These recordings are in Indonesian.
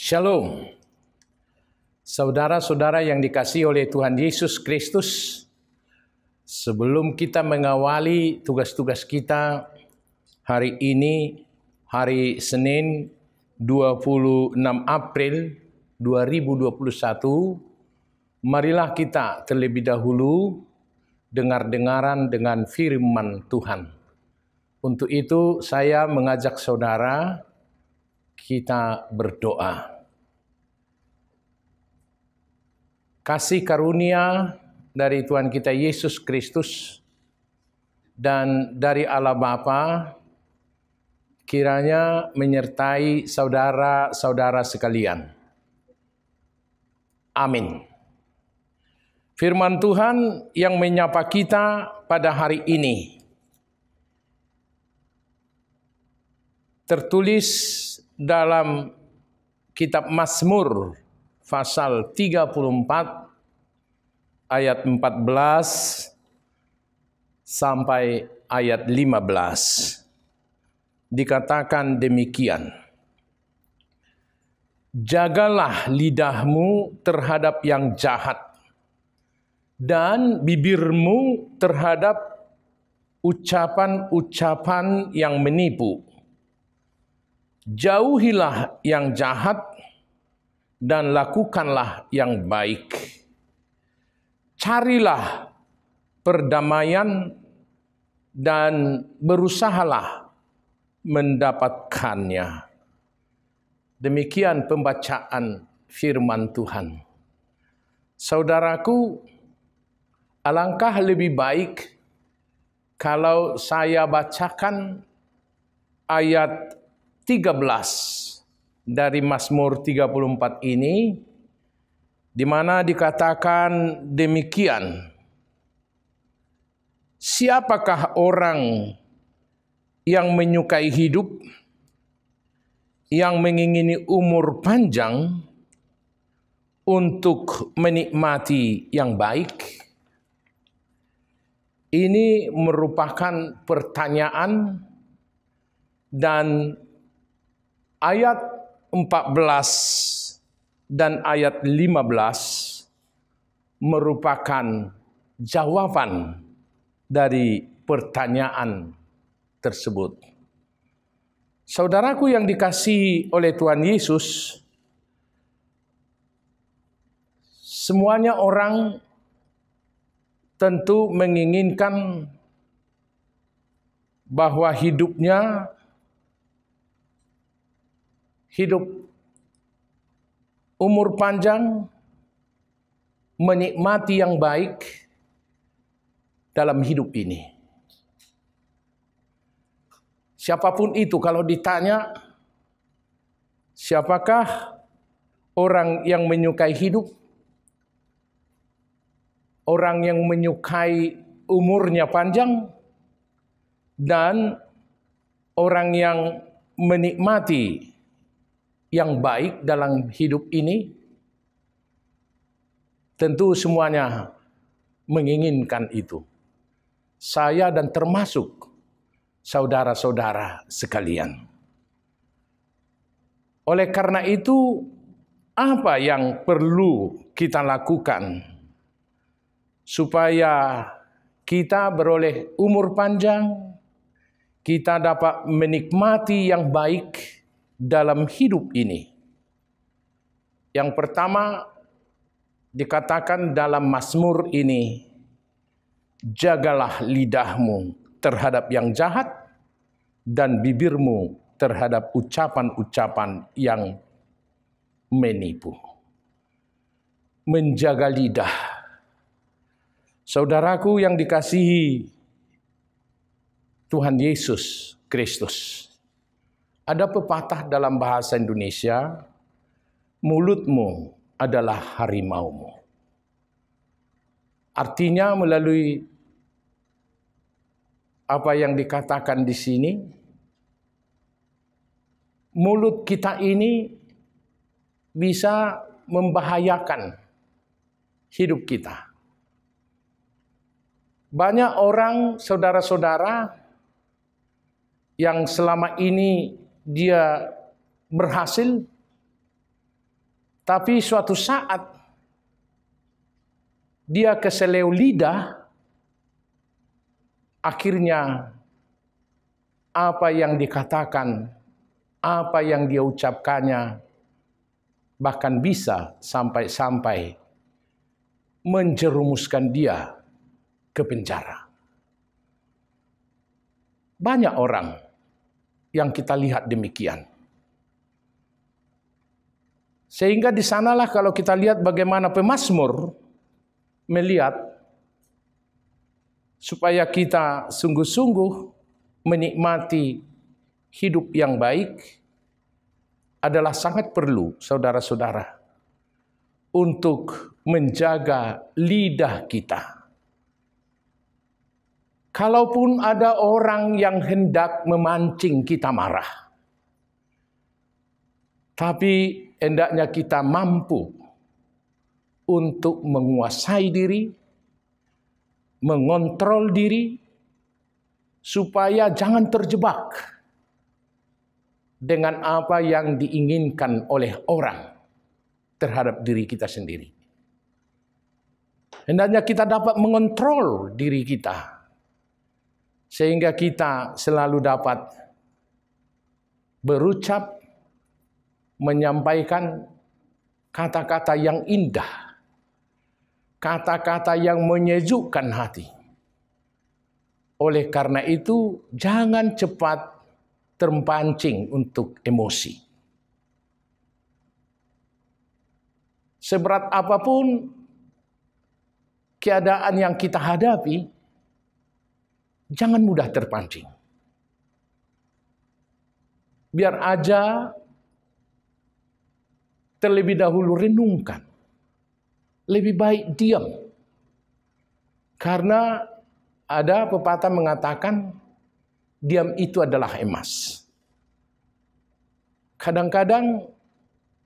Shalom, saudara-saudara yang dikasihi oleh Tuhan Yesus Kristus. Sebelum kita mengawali tugas-tugas kita hari ini, hari Senin 26 April 2021, marilah kita terlebih dahulu dengar-dengaran dengan firman Tuhan. Untuk itu saya mengajak saudara kita berdoa. Kasih karunia dari Tuhan kita Yesus Kristus dan dari Allah Bapa kiranya menyertai saudara-saudara sekalian. Amin. Firman Tuhan yang menyapa kita pada hari ini tertulis dalam kitab Mazmur pasal 34 ayat 14 sampai ayat 15. Dikatakan demikian. Jagalah lidahmu terhadap yang jahat dan bibirmu terhadap ucapan-ucapan yang menipu. Jauhilah yang jahat dan lakukanlah yang baik. Carilah perdamaian dan berusahalah mendapatkannya. Demikian pembacaan firman Tuhan. Saudaraku, alangkah lebih baik kalau saya bacakan ayat 13 dari Mazmur 34 ini, di mana dikatakan demikian. Siapakah orang yang menyukai hidup, yang mengingini umur panjang untuk menikmati yang baik? Ini merupakan pertanyaan, dan ayat 14 dan ayat 15 merupakan jawaban dari pertanyaan tersebut. Saudaraku yang dikasihi oleh Tuhan Yesus, semuanya orang tentu menginginkan bahwa hidupnya hidup umur panjang, menikmati yang baik dalam hidup ini. Siapapun itu kalau ditanya, siapakah orang yang menyukai hidup? Orang yang menyukai umurnya panjang dan orang yang menikmati yang baik dalam hidup ini, tentu semuanya menginginkan itu. Saya dan termasuk saudara-saudara sekalian. Oleh karena itu, apa yang perlu kita lakukan supaya kita beroleh umur panjang, kita dapat menikmati yang baik dalam hidup ini? Yang pertama dikatakan dalam Mazmur ini, jagalah lidahmu terhadap yang jahat dan bibirmu terhadap ucapan-ucapan yang menipu. Menjaga lidah. Saudaraku yang dikasihi Tuhan Yesus Kristus, ada pepatah dalam bahasa Indonesia, mulutmu adalah harimaumu. Artinya melalui apa yang dikatakan di sini, mulut kita ini bisa membahayakan hidup kita. Banyak orang, saudara-saudara, yang selama ini dia berhasil Tapi suatu saat dia keseleo lidah, akhirnya apa yang dikatakan, apa yang dia ucapkannya, bahkan bisa sampai-sampai menjerumuskan dia ke penjara. Banyak orang yang kita lihat demikian. Sehingga di sanalah kalau kita lihat bagaimana pemazmur melihat supaya kita sungguh-sungguh menikmati hidup yang baik adalah sangat perlu, saudara-saudara, untuk menjaga lidah kita. Kalaupun ada orang yang hendak memancing kita marah, tapi hendaknya kita mampu untuk menguasai diri, mengontrol diri, supaya jangan terjebak dengan apa yang diinginkan oleh orang terhadap diri kita sendiri. Hendaknya kita dapat mengontrol diri kita, sehingga kita selalu dapat berucap, menyampaikan kata-kata yang indah, kata-kata yang menyejukkan hati. Oleh karena itu, jangan cepat terpancing untuk emosi. Seberat apapun keadaan yang kita hadapi, jangan mudah terpancing. Biar aja terlebih dahulu renungkan. Lebih baik diam. Karena ada pepatah mengatakan, diam itu adalah emas. Kadang-kadang,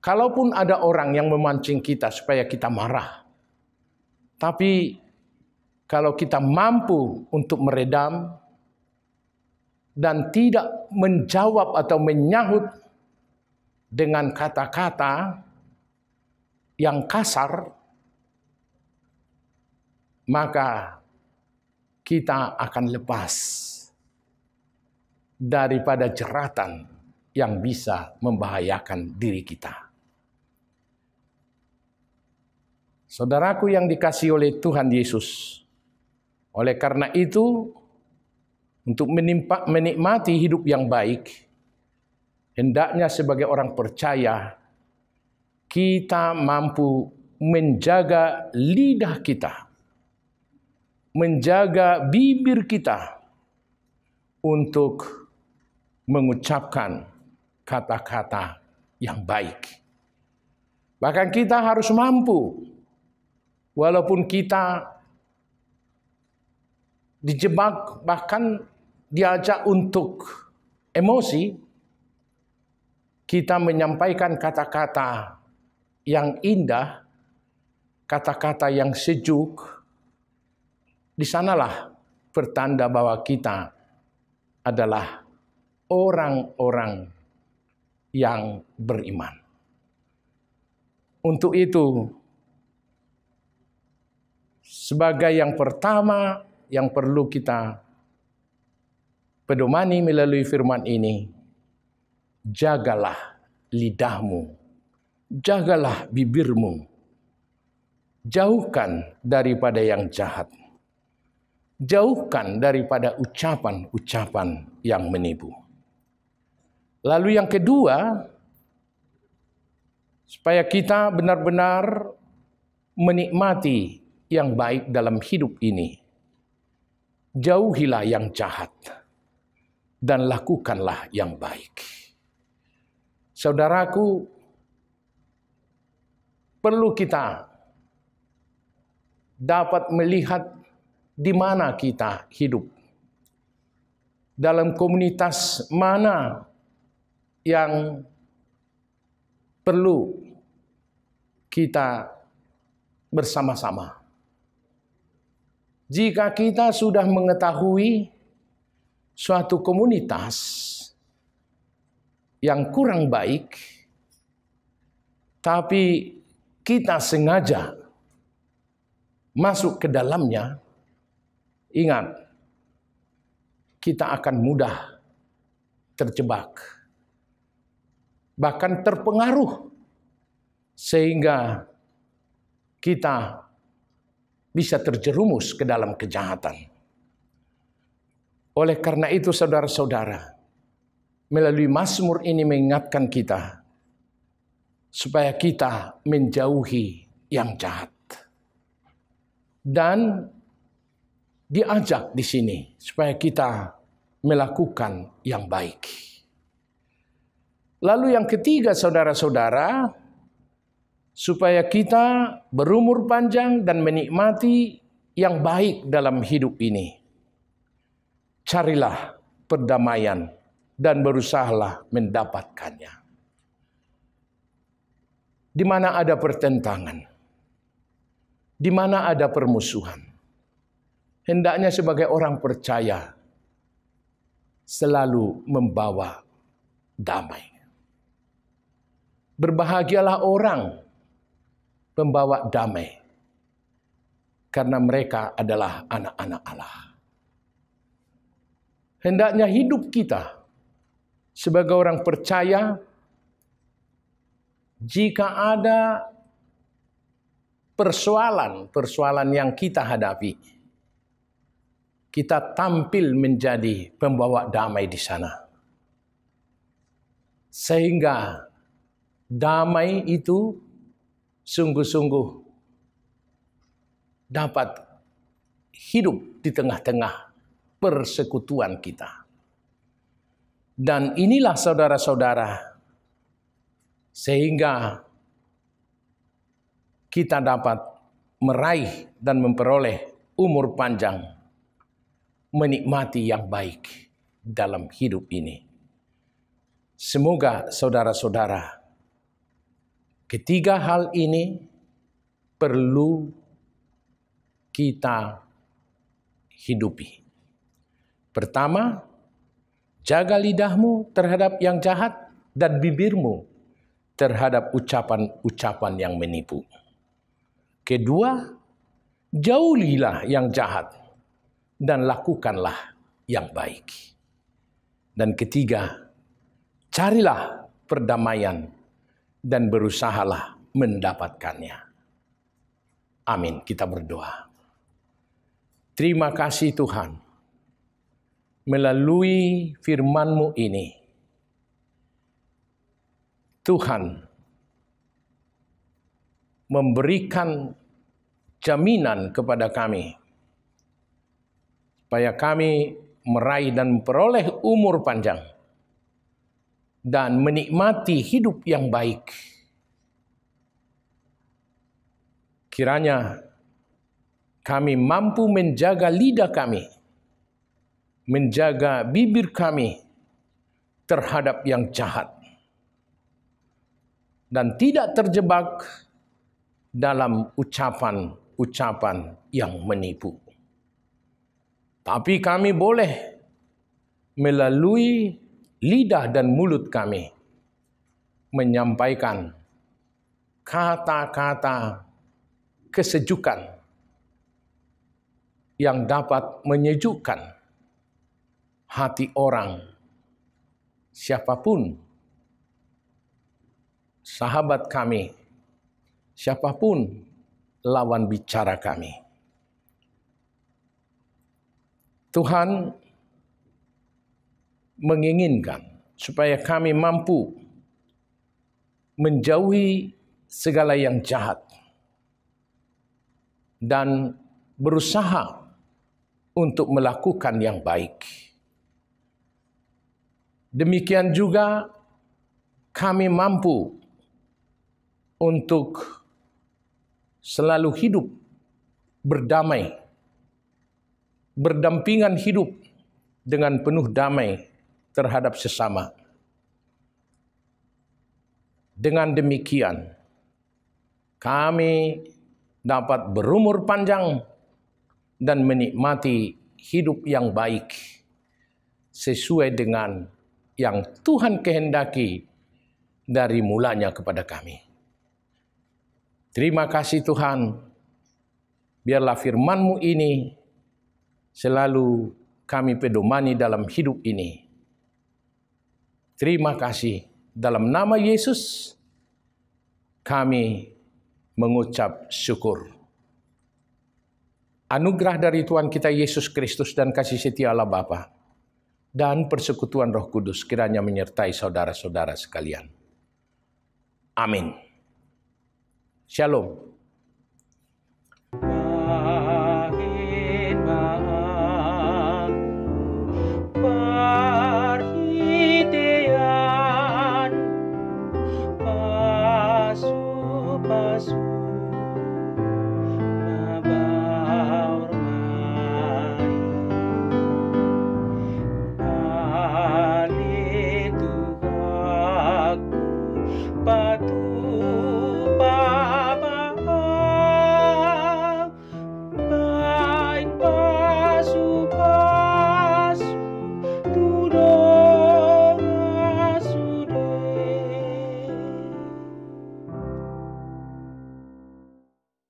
kalaupun ada orang yang memancing kita supaya kita marah, tapi kalau kita mampu untuk meredam dan tidak menjawab atau menyahut dengan kata-kata yang kasar, maka kita akan lepas daripada jeratan yang bisa membahayakan diri kita. Saudaraku yang dikasihi oleh Tuhan Yesus, oleh karena itu, untuk menikmati hidup yang baik, hendaknya sebagai orang percaya, kita mampu menjaga lidah kita, menjaga bibir kita untuk mengucapkan kata-kata yang baik. Bahkan kita harus mampu, walaupun kita dijebak, bahkan diajak untuk emosi, kita menyampaikan kata-kata yang indah, kata-kata yang sejuk. Di sanalah pertanda bahwa kita adalah orang-orang yang beriman. Untuk itu, sebagai yang pertama yang perlu kita pedomani melalui firman ini, jagalah lidahmu, jagalah bibirmu, jauhkan daripada yang jahat, jauhkan daripada ucapan-ucapan yang menipu. Lalu yang kedua, supaya kita benar-benar menikmati yang baik dalam hidup ini, jauhilah yang jahat dan lakukanlah yang baik. Saudaraku, perlu kita dapat melihat di mana kita hidup, dalam komunitas mana yang perlu kita bersama-sama. Jika kita sudah mengetahui suatu komunitas yang kurang baik, tapi kita sengaja masuk ke dalamnya, ingat, kita akan mudah terjebak, bahkan terpengaruh, sehingga kita bisa terjerumus ke dalam kejahatan. Oleh karena itu, saudara-saudara, melalui Mazmur ini mengingatkan kita supaya kita menjauhi yang jahat. Dan diajak di sini supaya kita melakukan yang baik. Lalu yang ketiga, saudara-saudara, supaya kita berumur panjang dan menikmati yang baik dalam hidup ini, carilah perdamaian dan berusahalah mendapatkannya. Di mana ada pertentangan, di mana ada permusuhan, hendaknya sebagai orang percaya selalu membawa damai. Berbahagialah orang membawa damai, karena mereka adalah anak-anak Allah. Hendaknya hidup kita sebagai orang percaya, jika ada persoalan yang kita hadapi, kita tampil menjadi pembawa damai di sana. Sehingga damai itu sungguh-sungguh dapat hidup di tengah-tengah persekutuan kita. Dan inilah saudara-saudara, sehingga kita dapat meraih dan memperoleh umur panjang, menikmati yang baik dalam hidup ini. Semoga saudara-saudara, ketiga hal ini perlu kita hidupi. Pertama, jaga lidahmu terhadap yang jahat dan bibirmu terhadap ucapan-ucapan yang menipu. Kedua, jauhilah yang jahat dan lakukanlah yang baik. Dan ketiga, carilah perdamaian dan berusahalah mendapatkannya. Amin. Kita berdoa. Terima kasih Tuhan, melalui firman-Mu ini, Tuhan memberikan jaminan kepada kami, supaya kami meraih dan memperoleh umur panjang, dan menikmati hidup yang baik. Kiranya kami mampu menjaga lidah kami, menjaga bibir kami terhadap yang jahat, dan tidak terjebak dalam ucapan-ucapan yang menipu. Tapi kami boleh melalui lidah dan mulut kami menyampaikan kata-kata kesejukan yang dapat menyejukkan hati orang, siapapun, sahabat kami, siapapun lawan bicara kami. Tuhan menginginkan supaya kami mampu menjauhi segala yang jahat dan berusaha untuk melakukan yang baik. Demikian juga kami mampu untuk selalu hidup berdamai, berdampingan hidup dengan penuh damai terhadap sesama. Dengan demikian, kami dapat berumur panjang dan menikmati hidup yang baik sesuai dengan yang Tuhan kehendaki dari mulanya kepada kami. Terima kasih Tuhan, biarlah firman-Mu ini selalu kami pedomani dalam hidup ini. Terima kasih, dalam nama Yesus kami mengucap syukur. Anugerah dari Tuhan kita Yesus Kristus dan kasih setia Allah Bapa dan persekutuan Roh Kudus kiranya menyertai saudara-saudara sekalian. Amin. Shalom. Pasu